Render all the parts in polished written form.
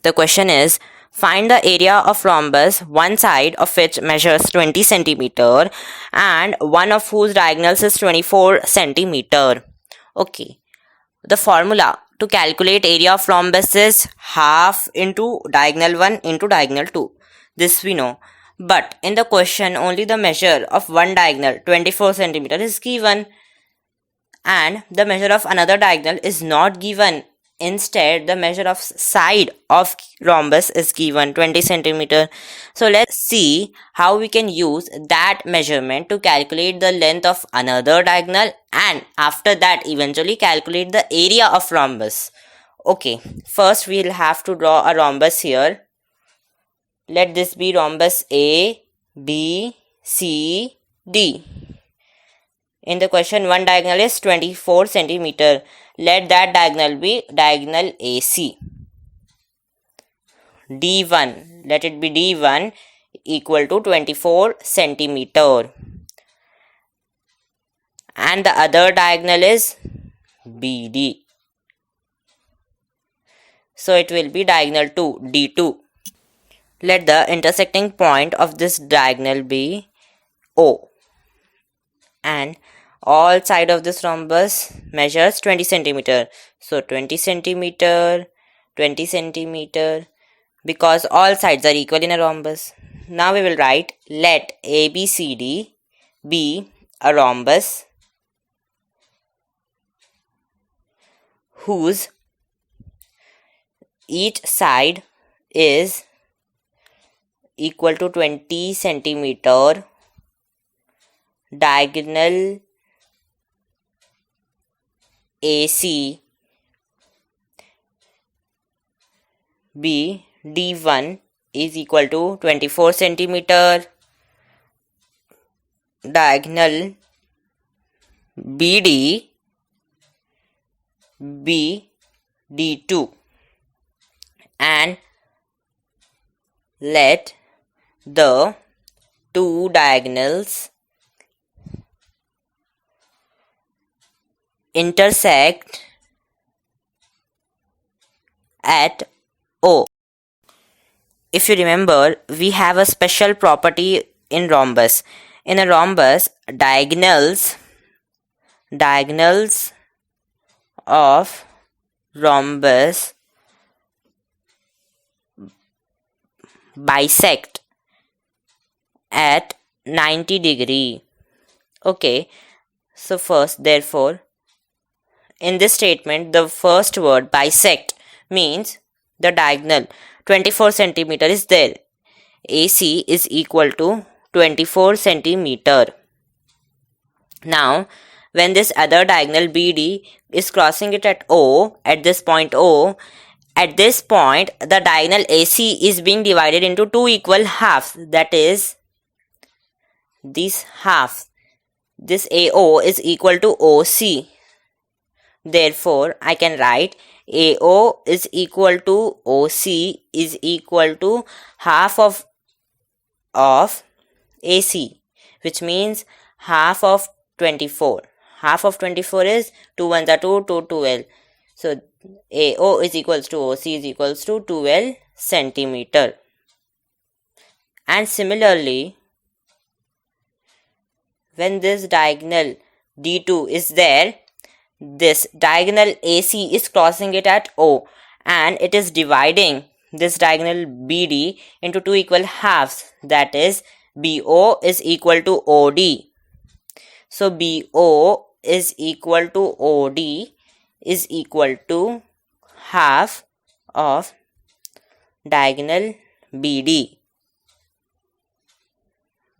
The question is, find the area of rhombus, one side of which measures 20 centimeter and one of whose diagonals is 24 centimeter. Okay, the formula to calculate area of rhombus is half into diagonal 1 into diagonal 2. This we know. But in the question, only the measure of one diagonal, 24 centimeter, is given, and the measure of another diagonal is not given. Instead, the measure of side of rhombus is given, 20 centimeter. So let's see how we can use that measurement to calculate the length of another diagonal, and after that eventually calculate the area of rhombus. Okay, first we'll have to draw a rhombus here. Let this be rhombus A, B, C, D. In the question, one diagonal is 24 centimeter. Let that diagonal be diagonal AC. D1, let it be D1 equal to 24 centimeter. And the other diagonal is BD. So it will be diagonal 2, D2. Let the intersecting point of this diagonal be O. And all side of this rhombus measures 20 centimeter. So 20 centimeter, 20 centimeter, because all sides are equal in a rhombus. Now we will write, let ABCD be a rhombus whose each side is equal to 20 centimeter, diagonal AC B D1 is equal to 24 centimeter, diagonal BD B D2, and let the two diagonals intersect at O. If you remember, we have a special property in rhombus. In a rhombus, diagonals of rhombus bisect at 90 degree. Okay, so first, therefore, in this statement, the first word bisect means the diagonal 24 centimeter is there. AC is equal to 24 centimeter. Now, when this other diagonal BD is crossing it at O, at this point O, at this point the diagonal AC is being divided into two equal halves, that is, these halves. This AO is equal to OC. Therefore, I can write AO is equal to OC is equal to half of AC, which means half of 24. Half of 24 is 2 ones are 2, 2, 12. So, AO is equals to OC is equals to 12 centimeter. And similarly, when this diagonal D2 is there, this diagonal AC is crossing it at O, and it is dividing this diagonal BD into two equal halves, that is, BO is equal to OD. So BO is equal to OD is equal to half of diagonal BD.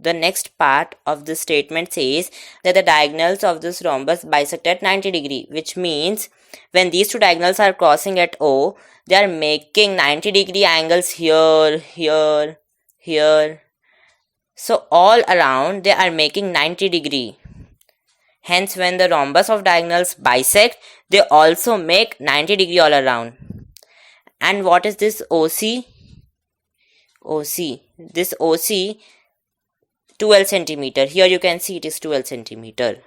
The next part of the statement says that the diagonals of this rhombus bisect at 90 degree, which means when these two diagonals are crossing at O, they are making 90 degree angles here, here, here. So all around they are making 90 degree. Hence, when the rhombus of diagonals bisect, they also make 90 degree all around. And what is this OC? OC. This OC 12 centimeter. Here you can see it is 12 centimeter.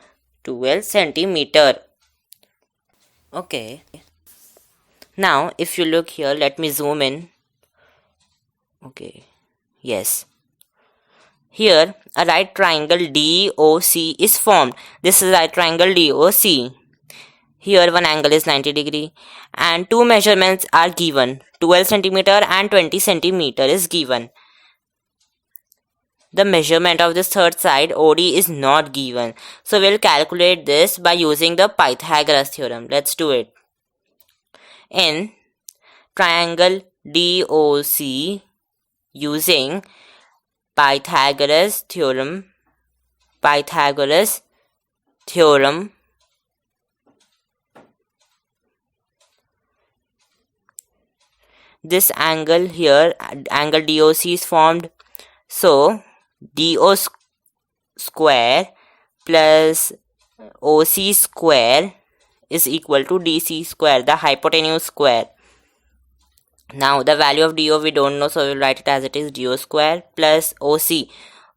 12 centimeter. Okay. Now, if you look here, let me zoom in. Okay, yes. Here, a right triangle DOC is formed. This is right triangle DOC. Here, one angle is 90 degree and two measurements are given. 12 centimeter and 20 centimeter is given. The measurement of this third side OD is not given. So, we'll calculate this by using the Pythagoras theorem. Let's do it. In triangle DOC, using Pythagoras theorem, this angle here, angle DOC is formed. So DO square plus OC square is equal to DC square, the hypotenuse square. Now the value of DO we don't know, so we'll write it as it is, DO square plus OC.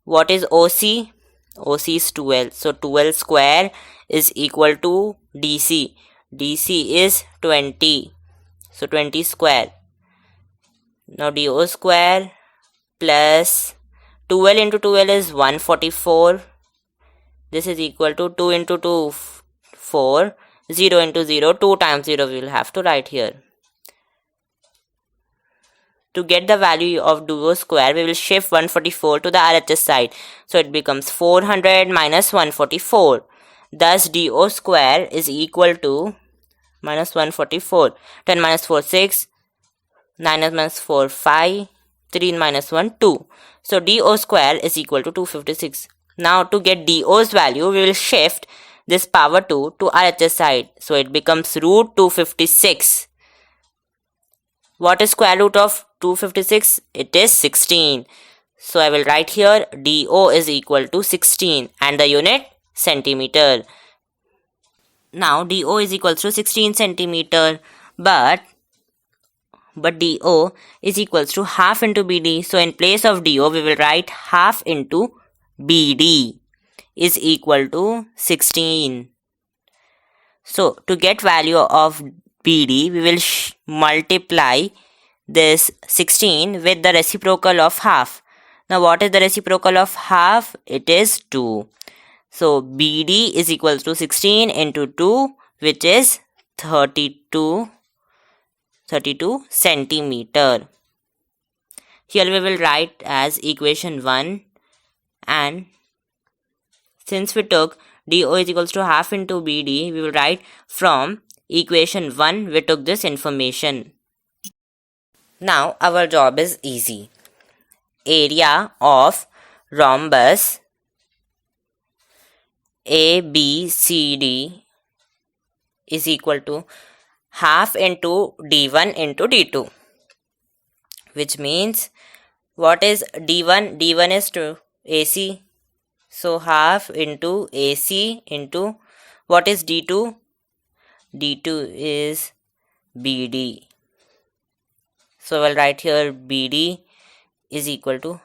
What is OC? OC is 12. So 12 square is equal to DC. DC is 20. So 20 square. Now DO square plus 12 into 12 is 144. This is equal to 2 into 2, 4. 0 into 0, 2 times 0 we will have to write here. To get the value of DO square, we will shift 144 to the RHS side. So it becomes 400 minus 144. Thus DO square is equal to minus 144. 10 minus 4, 6. 9 minus 4, 5. 3 minus 1, 2. So DO square is equal to 256. Now to get DO's value, we will shift this power 2 to RHS side. So it becomes root 256. What is square root of 256? It is 16. So I will write here DO is equal to 16 and the unit centimeter. Now DO is equal to 16 centimeter, but DO is equals to half into BD. So in place of DO, we will write half into BD is equal to 16. So to get value of BD, we will multiply this 16 with the reciprocal of half. Now what is the reciprocal of half? It is 2. So BD is equals to 16 into 2, which is 32 centimeter. Here we will write as equation 1, and since we took DO is equals to half into BD, we will write from equation 1 we took this information. Now our job is easy. Area of rhombus ABCD is equal to half into D1 into D2, which means what is D1? D1 is to AC. So half into AC into what is D2? D2 is BD. So we'll write here BD is equal to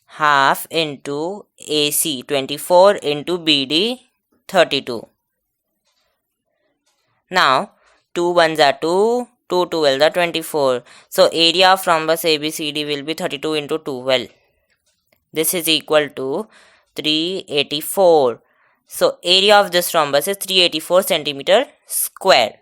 half into AC 24 into BD 32. Now 2 ones are 2, 2 12 are 24. So area of rhombus ABCD will be 32 into 12. This is equal to 384. So area of this rhombus is 384 centimeter square.